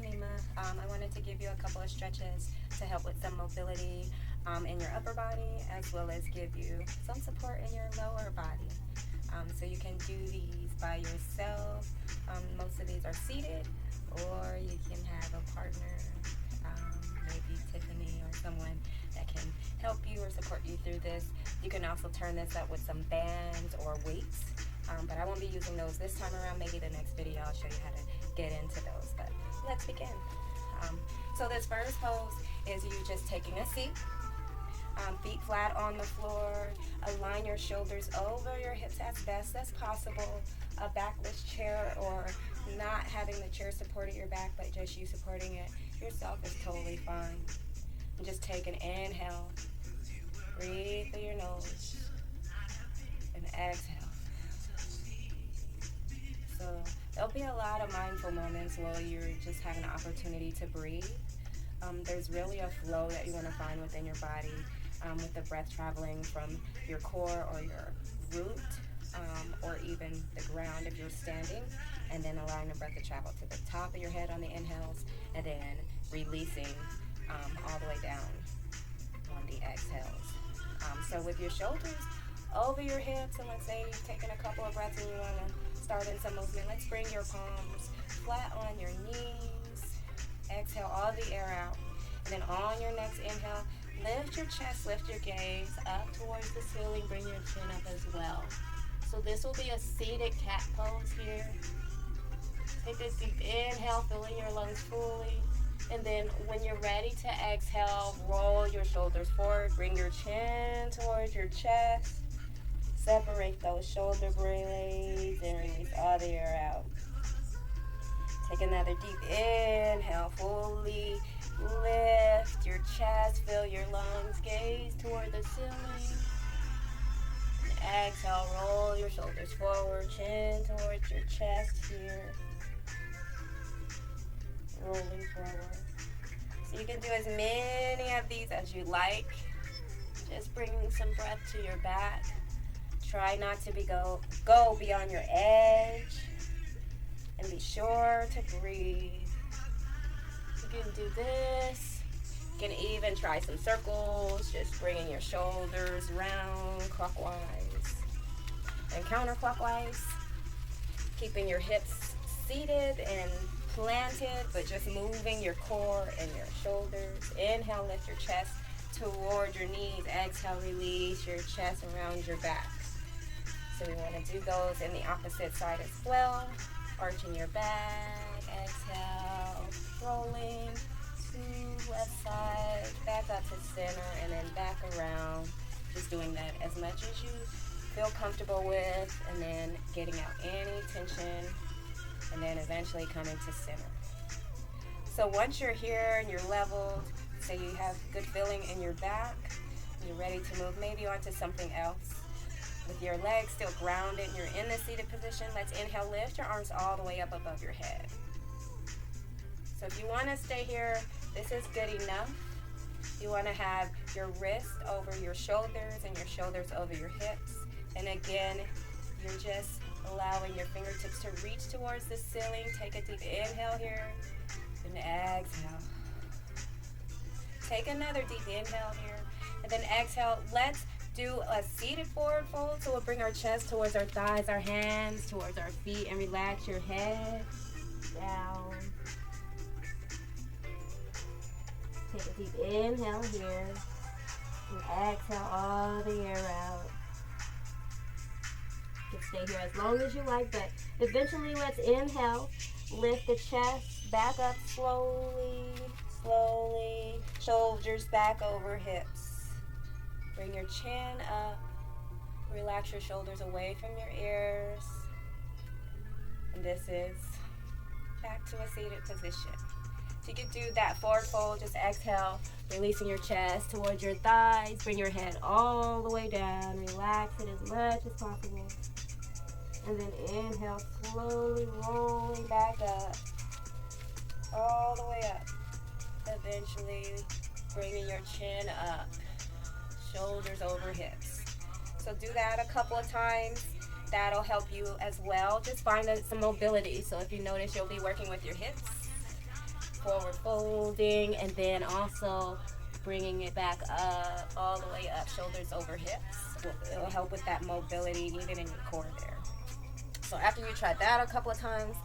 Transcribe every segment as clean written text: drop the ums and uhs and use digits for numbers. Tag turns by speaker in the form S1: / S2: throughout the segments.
S1: Nima. I wanted to give you a couple of stretches to help with some mobility in your upper body, as well as give you some support in your lower body. So you can do these by yourself. Most of these are seated, or you can have a partner, maybe Tiffany or someone that can help you or support you through this. You can also turn this up with some bands or weights, but I won't be using those this time around. Maybe the next video I'll show you how to get into those, but let's begin. So this first pose is you just taking a seat, feet flat on the floor. Align your shoulders over your hips as best as possible. A backless chair, or not having the chair supporting your back, but just you supporting it yourself, is totally fine. And just take an inhale. Breathe through your nose. And exhale. So there'll be a lot of mindful moments where you're just having an opportunity to breathe. There's really a flow that you want to find within your body, with the breath traveling from your core or your root, or even the ground if you're standing, and then allowing the breath to travel to the top of your head on the inhales, and then releasing all the way down on the exhales. So with your shoulders over your hips, and let's say you've taken a couple of breaths and you want to start in some movement, let's bring your palms flat on your knees. Exhale all the air out. And then on your next inhale, lift your chest, lift your gaze up towards the ceiling, bring your chin up as well. So this will be a seated cat pose here. Take a deep inhale, filling your lungs fully. And then when you're ready to exhale, roll your shoulders forward, bring your chin towards your chest. Separate those shoulder blades and release all the air out. Take another deep inhale, fully lift your chest, fill your lungs, gaze toward the ceiling. And exhale, roll your shoulders forward, chin towards your chest here. Rolling forward. So you can do as many of these as you like. Just bringing some breath to your back. Try not to go beyond your edge. And be sure to breathe. You can do this. You can even try some circles, just bringing your shoulders round clockwise and counterclockwise. Keeping your hips seated and planted, but just moving your core and your shoulders. Inhale, lift your chest toward your knees. Exhale, release your chest around your back. So we want to do those in the opposite side as well. Arching your back, exhale, rolling to left side, back up to center, and then back around. Just doing that as much as you feel comfortable with, and then getting out any tension, and then eventually coming to center. So once you're here and you're leveled, so you have good feeling in your back, you're ready to move maybe onto something else. With your legs still grounded, you're in the seated position. Let's inhale, lift your arms all the way up above your head. So if you want to stay here, this is good enough. You want to have your wrist over your shoulders and your shoulders over your hips. And again, you're just allowing your fingertips to reach towards the ceiling. Take a deep inhale here and exhale. Take another deep inhale here and then exhale. Let's do a seated forward fold. So we'll bring our chest towards our thighs, our hands towards our feet, and relax your head down. Take a deep inhale here and exhale all the air out. You can stay here as long as you like, but eventually let's inhale, lift the chest back up slowly, shoulders back over hips. Bring your chin up, relax your shoulders away from your ears. And this is back to a seated position. So you can do that forward fold, just exhale, releasing your chest towards your thighs. Bring your head all the way down, relax it as much as possible. And then inhale, slowly rolling back up, all the way up. Eventually bringing your chin up, shoulders over hips. So do that a couple of times. That'll help you as well. Just find some mobility. So if you notice, you'll be working with your hips. forward folding, and then also bringing it back up, all the way up, shoulders over hips. It'll help with that mobility needed in your core there. So after you try that a couple of times,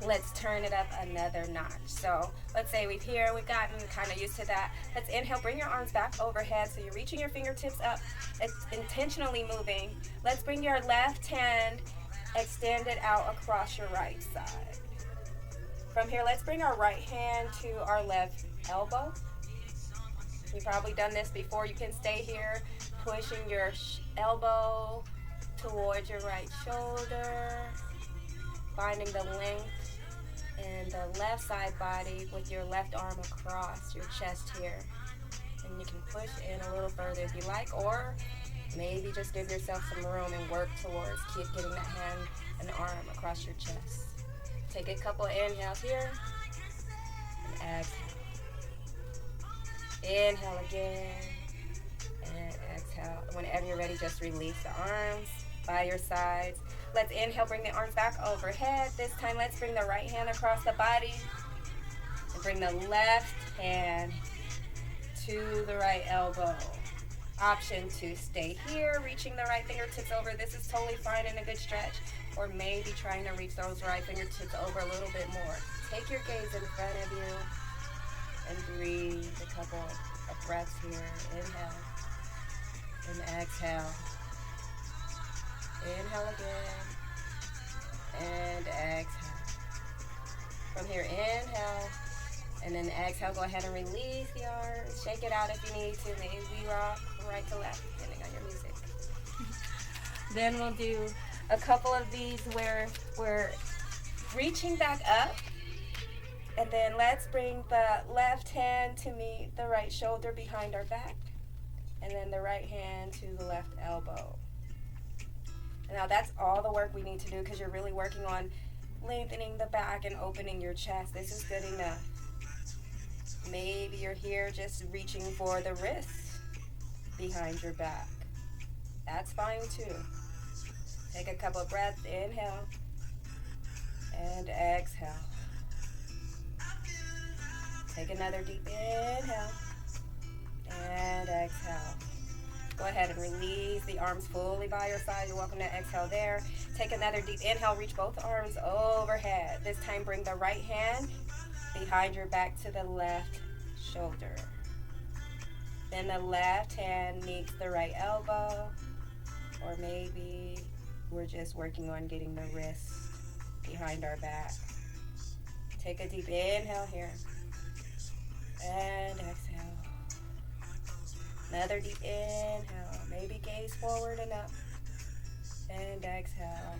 S1: let's turn it up another notch. So let's say we've gotten kind of used to that. Let's inhale, bring your arms back overhead. So you're reaching your fingertips up, it's intentionally moving. Let's bring your left hand extended out across your right side. From here, let's bring our right hand to our left elbow. You've probably done this before. You can stay here, pushing your elbow towards your right shoulder, finding the length in the left side body with your left arm across your chest here. And you can push in a little further if you like, or maybe just give yourself some room and work towards keep getting that hand and arm across your chest. Take a couple of inhales here and exhale. Inhale again and exhale. Whenever you're ready, just release the arms by your sides. Let's inhale, bring the arms back overhead. This time, let's bring the right hand across the body and bring the left hand to the right elbow. Option to stay here, reaching the right fingertips over. This is totally fine and a good stretch. Or maybe trying to reach those right fingertips over a little bit more. Take your gaze in front of you and breathe a couple of breaths here. Inhale and exhale. Inhale again and exhale. From here, inhale and then exhale. Go ahead and release the arms. Shake it out if you need to. Maybe rock right to left, depending on your music. Then we'll do a couple of these where we're reaching back up, and then let's bring the left hand to meet the right shoulder behind our back, and then the right hand to the left elbow. Now that's all the work we need to do, because you're really working on lengthening the back and opening your chest. This is good enough. Maybe you're here just reaching for the wrists behind your back. That's fine too. Take a couple of breaths. Inhale and exhale. Take another deep inhale and exhale. Go ahead and release the arms fully by your side. You're welcome to exhale there. Take another deep inhale. Reach both arms overhead. This time bring the right hand behind your back to the left shoulder. Then the left hand meets the right elbow, or maybe we're just working on getting the wrist behind our back. Take a deep inhale here and exhale. Another deep inhale. Maybe gaze forward and up and exhale.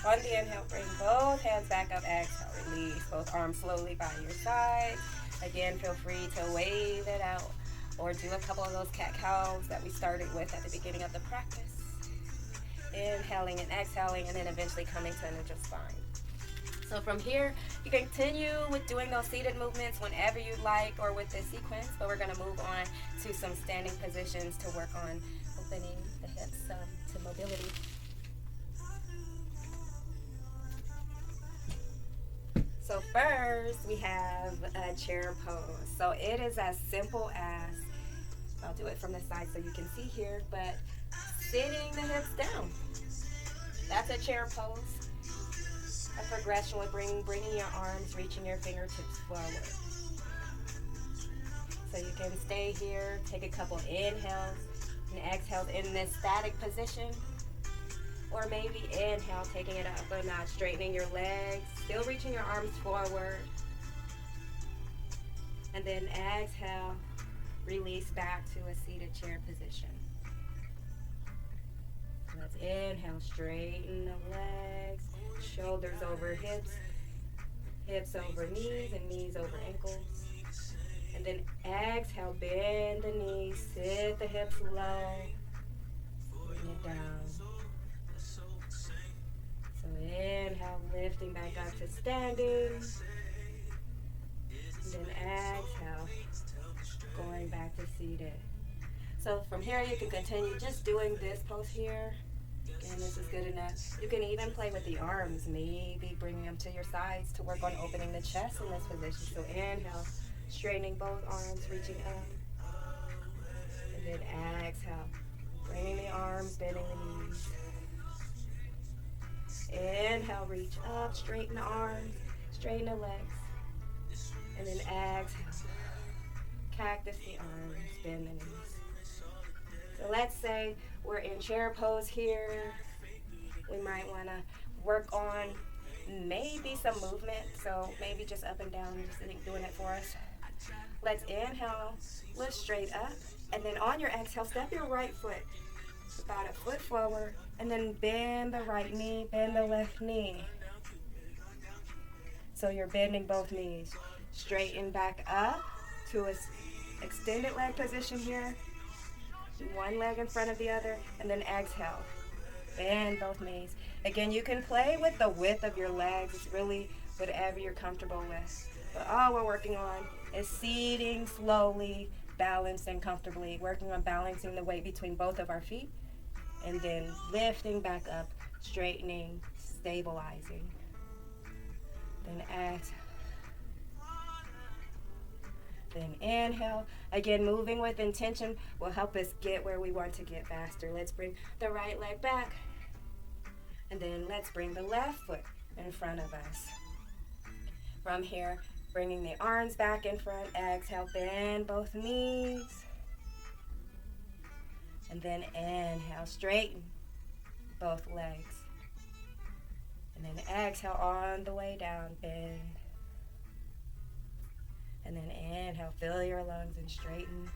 S1: On the inhale, bring both hands back up. Exhale, release both arms slowly by your side. Again, feel free to wave it out or do a couple of those cat-cows that we started with at the beginning of the practice. Inhaling and exhaling, and then eventually coming to a neutral spine. So from here, you can continue with doing those seated movements whenever you like, or with this sequence, but we're going to move on to some standing positions to work on opening the hips to mobility. So first, we have a chair pose. So it is as simple as, I'll do it from the side so you can see here, but sitting the hips down. That's a chair pose. A progression with bringing your arms, reaching your fingertips forward. So you can stay here, take a couple inhales and exhales in this static position. Or maybe inhale, taking it up a notch, straightening your legs, still reaching your arms forward. And then exhale, release back to a seated chair position. Let's inhale, straighten the legs, shoulders over hips, hips over knees, and knees over ankles. And then exhale, bend the knees, sit the hips low, bring it down. So inhale, lifting back up to standing. And then exhale, going back to seated. So from here you can continue just doing this pose here. And this is good enough. You can even play with the arms, maybe bringing them to your sides to work on opening the chest in this position. So inhale, straightening both arms, reaching up. And then exhale, bringing the arms, bending the knees. Inhale, reach up, straighten the arms, straighten the legs. And then exhale, cactus the arms, bend the knees. So let's say we're in chair pose here. We might want to work on maybe some movement. So maybe just up and down, just doing it for us. Let's inhale, lift straight up. And then on your exhale, step your right foot about a foot forward. And then bend the right knee, bend the left knee. So you're bending both knees. Straighten back up to an extended leg position here. One leg in front of the other, and then exhale. Bend both knees. Again, you can play with the width of your legs. It's really whatever you're comfortable with. But all we're working on is seating slowly, balancing comfortably, working on balancing the weight between both of our feet, and then lifting back up, straightening, stabilizing. Then exhale. Then inhale. Again, moving with intention will help us get where we want to get faster. Let's bring the right leg back. And then let's bring the left foot in front of us. From here, bringing the arms back in front. Exhale, bend both knees. And then inhale, straighten both legs. And then exhale on the way down, bend. And then inhale, fill your lungs and straighten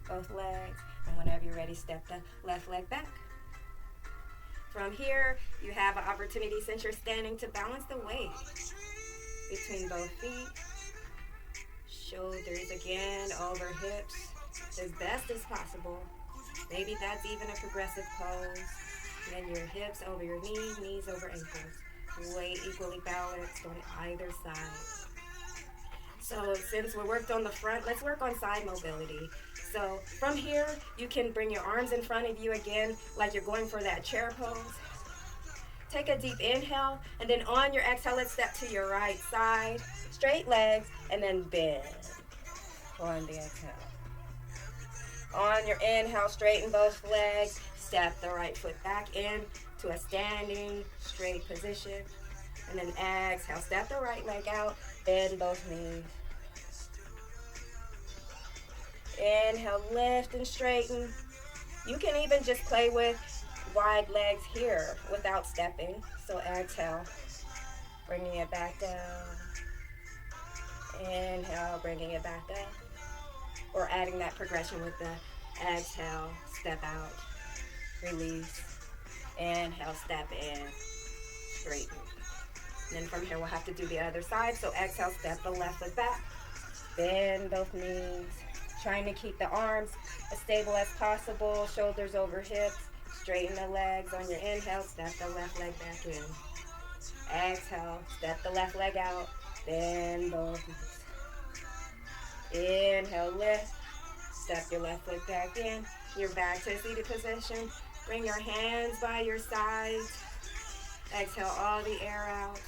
S1: both legs. And whenever you're ready, step the left leg back. From here, you have an opportunity, since you're standing, to balance the weight between both feet. Shoulders again over hips as best as possible. Maybe that's even a progressive pose. And then your hips over your knees, knees over ankles. Weight equally balanced on either side. So since we worked on the front, let's work on side mobility. So from here, you can bring your arms in front of you again, like you're going for that chair pose. Take a deep inhale, and then on your exhale, let's step to your right side, straight legs, and then bend on the exhale. On your inhale, straighten both legs, step the right foot back in to a standing straight position, and then exhale, step the right leg out, bend both knees. Inhale, lift and straighten. You can even just play with wide legs here without stepping. So exhale, bringing it back down. Inhale, bringing it back up. Or adding that progression with the exhale, step out, release. Inhale, step in, straighten. And then from here, we'll have to do the other side. So exhale, step the left foot back. Bend both knees. Trying to keep the arms as stable as possible. Shoulders over hips. Straighten the legs. On your inhale, step the left leg back in. Exhale, step the left leg out. Bend both knees. Inhale, lift. Step your left foot back in. You're back to a seated position. Bring your hands by your sides. Exhale all the air out.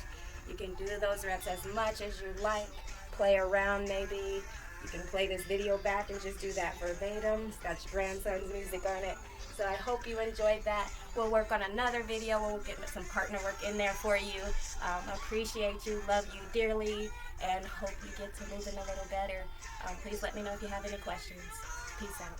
S1: You can do those reps as much as you like. Play around maybe. You can play this video back and just do that verbatim. It's got your grandson's music on it. So I hope you enjoyed that. We'll work on another video. We'll get some partner work in there for you. Appreciate you, love you dearly, and hope you get to moving a little better. Please let me know if you have any questions. Peace out.